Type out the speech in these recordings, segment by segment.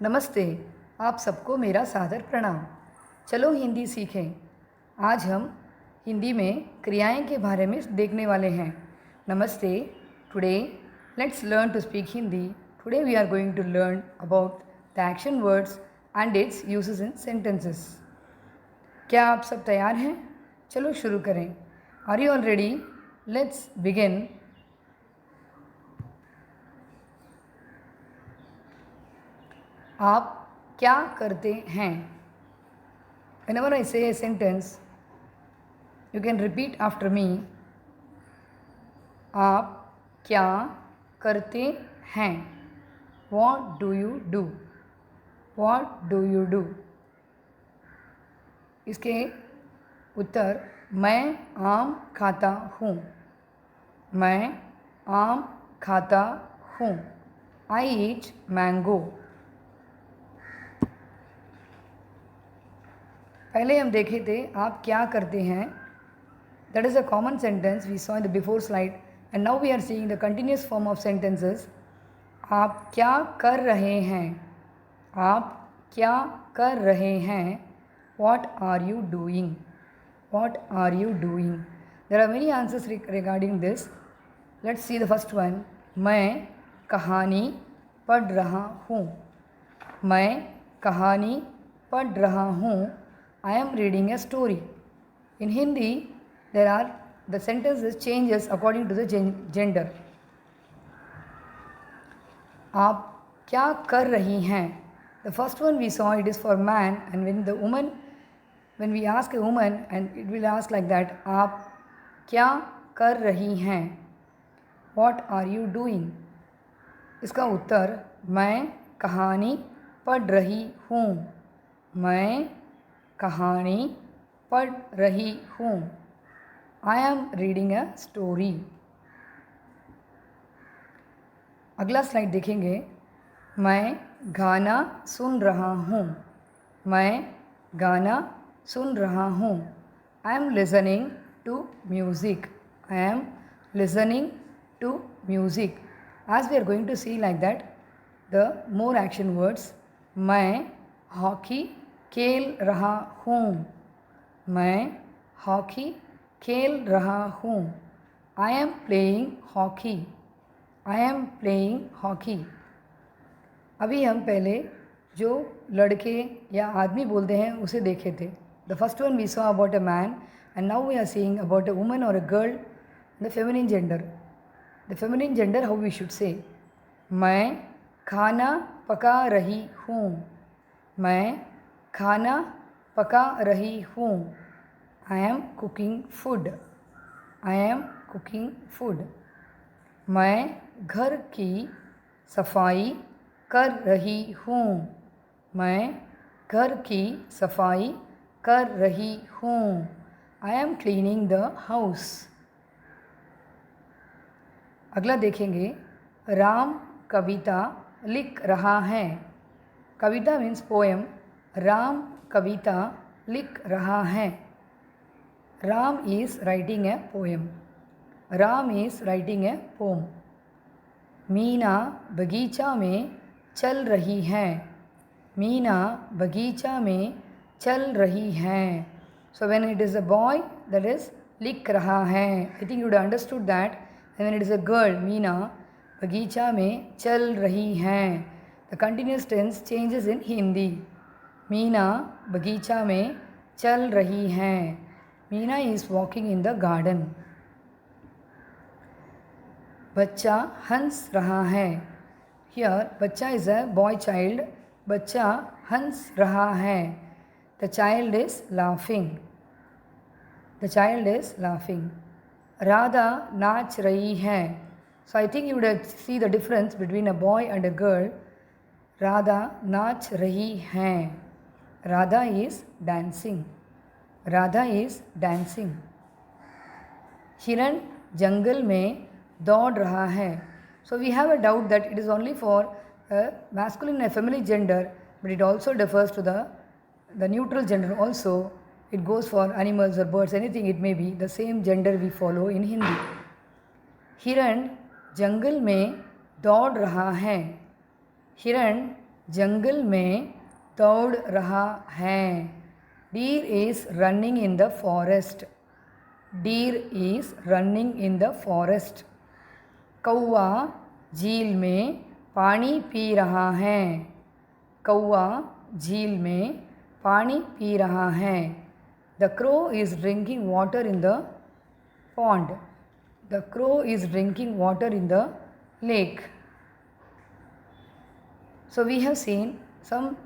नमस्ते। आप सबको मेरा सादर प्रणाम। चलो हिंदी सीखें। आज हम हिंदी में क्रियाएं के बारे में देखने वाले हैं। नमस्ते। Today let's learn to speak Hindi. Today we are going to learn about the action words and its usages in sentences. क्या आप सब तैयार हैं? चलो शुरू करें। Are you all ready? Let's begin. आप क्या करते हैं? Whenever I say a sentence, you can repeat after me. आप क्या करते हैं? What do you do? What do you do? इसके उत्तर मैं आम खाता हूँ। मैं आम खाता हूँ। I eat mango. पहले हम देखे थे आप क्या करते हैं. That is a common sentence we saw in the before slide, and now we are seeing the continuous form of sentences. आप क्या कर रहे हैं? आप क्या कर रहे हैं? What are you doing? What are you doing? There are many answers regarding this. Let's see the first one. मैं कहानी पढ़ रहा हूँ. मैं कहानी पढ़ रहा हूँ. I am reading a story. In Hindi, the sentences changes according to the gender. आप क्या कर रही हैं? The first one we saw, it is for man, and when we ask a woman, and it will ask like that, आप क्या कर रही हैं? What are you doing? इसका उत्तर मैं कहानी पढ़ रही हूँ. मैं कहानी पढ़ रही हूँ. I am reading a story. अगला स्लाइड देखेंगे. मैं गाना सुन रहा हूँ. मैं गाना सुन रहा हूँ. I am listening to music. I am listening to music. As we are going to see like that, the more action words. मैं हॉकी खेल रहा हूँ. मैं हॉकी खेल रहा हूँ. I am playing hockey. I am playing hockey. अभी हम पहले जो लड़के या आदमी बोलते हैं उसे देखे थे. The first one we saw about a man, and now we are seeing about a woman or a girl, the feminine gender. The feminine gender, how we should say. मैं खाना पका रही हूँ. मैं खाना पका रही हूँ. I am cooking food. I am cooking food. मैं घर की सफाई कर रही हूँ. मैं घर की सफाई कर रही हूँ. I am cleaning the house. अगला देखेंगे. राम कविता लिख रहा है. कविता मीन्स पोएम. राम कविता लिख रहा है. Ram is writing a poem. Ram is writing a poem. Meena बगीचा में चल रही है. मीना बगीचा में चल रही है. So when it is a boy, that is लिख रहा है. I think you would understood that. And when it is a girl, Meena बगीचा में चल रही है. The continuous tense changes in Hindi. Meena बगीचा में चल रही है. Meena is walking in the garden. बच्चा हंस रहा है. Here बच्चा is a boy child. बच्चा हंस रहा है. The child is laughing. The child is laughing. Radha नाच रही है. So I think you would see the difference between a boy and a girl. Radha नाच रही है. Radha is dancing. Radha is dancing. हिरण जंगल में दौड़ रहा है. So we have a doubt that it is only for a masculine and feminine gender, but it also refers to the neutral gender also. It goes for animals or birds, anything it may be, the same gender we follow in Hindi. हिरण जंगल में दौड़ रहा है. हिरण जंगल में दौड़ रहा है। Deer is running in the forest. Deer is running in the forest. कौवा झील में पानी पी रहा है। कौवा झील में पानी पी रहा है। The crow is drinking water in the pond. The crow is drinking water in the lake. So we have seen some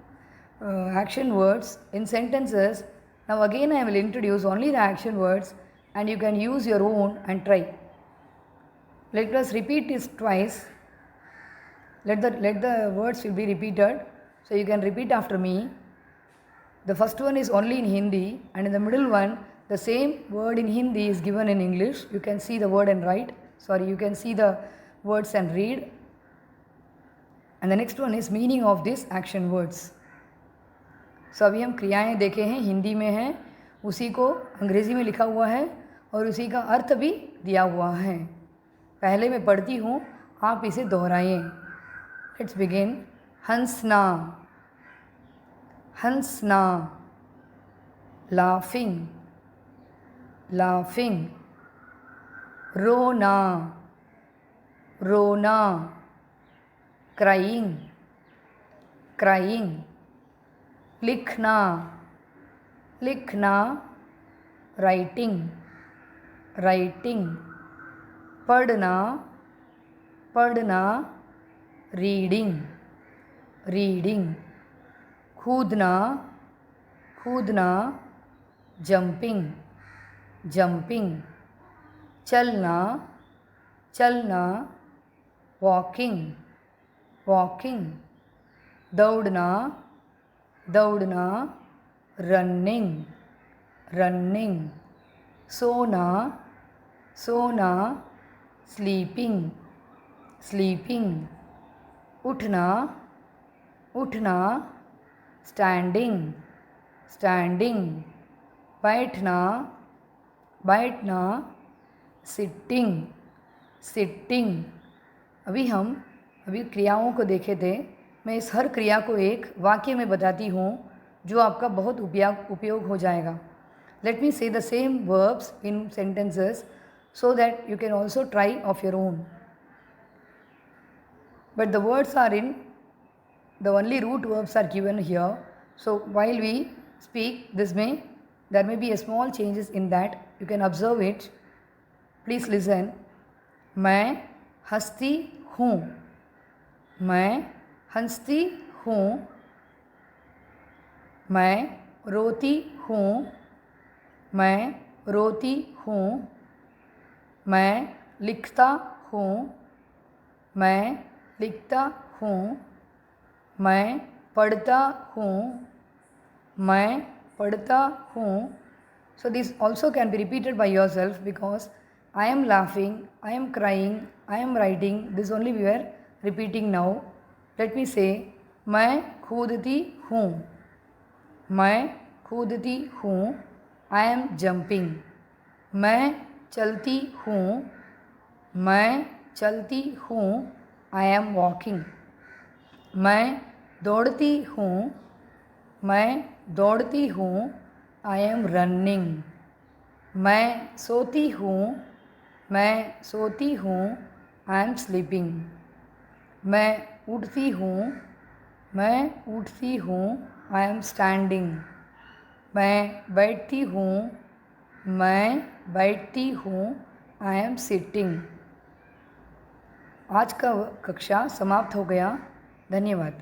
action words in sentences. Now again I will introduce only the action words and you can use your own and try. Let us repeat this twice. Let the words will be repeated. So you can repeat after me. The first one is only in Hindi and in the middle one the same word in Hindi is given in English. You can see the word and write. You can see the words and read. And the next one is meaning of these action words. So अभी हम क्रियाएं देखे हैं, हिंदी में हैं, उसी को अंग्रेज़ी में लिखा हुआ है और उसी का अर्थ भी दिया हुआ है। पहले मैं पढ़ती हूँ, आप इसे दोहराएं। Let's begin. हंसना, हंसना। Laughing, laughing. रोना, रोना। Crying, crying. लिखना, लिखना। Writing, writing. पढ़ना, पढ़ना। Reading, reading. कूदना, कूदना। Jumping, jumping. चलना, चलना। Walking, walking. दौड़ना, दौड़ना। Running, running. सोना, सोना। Sleeping, sleeping. उठना, उठना। Standing, standing. बैठना, बैठना। Sitting, sitting. अभी क्रियाओं को देखे थे। मैं इस हर क्रिया को एक वाक्य में बताती हूँ जो आपका बहुत उपयोग हो जाएगा। लेट मी से the same verbs in sentences so that you can also try of your own. But the words are in, the only root verbs are given here. So while we speak, there may be a small changes in that. You can observe it. Please listen. मैं हंसती हूँ, मैं हंसती हूँ। मैं रोती हूँ, मैं रोती हूँ। मैं लिखता हूँ, मैं लिखता हूँ। मैं पढ़ता हूँ, मैं पढ़ता हूँ। So this also can be repeated by yourself because I am laughing, I am crying, I am writing. This only we are repeating now. Let me say, मैं कूदती हूँ, मैं कूदती हूँ। I am jumping. मैं चलती हूँ, मैं चलती हूँ। I am walking. मैं दौड़ती हूँ, मैं दौड़ती हूँ। I am running. मैं सोती हूँ, मैं सोती हूँ। I am sleeping. मैं उठती हूँ, मैं उठती हूँ। I am standing. मैं बैठती हूँ, मैं बैठती हूँ। I am sitting. आज का कक्षा समाप्त हो गया। धन्यवाद।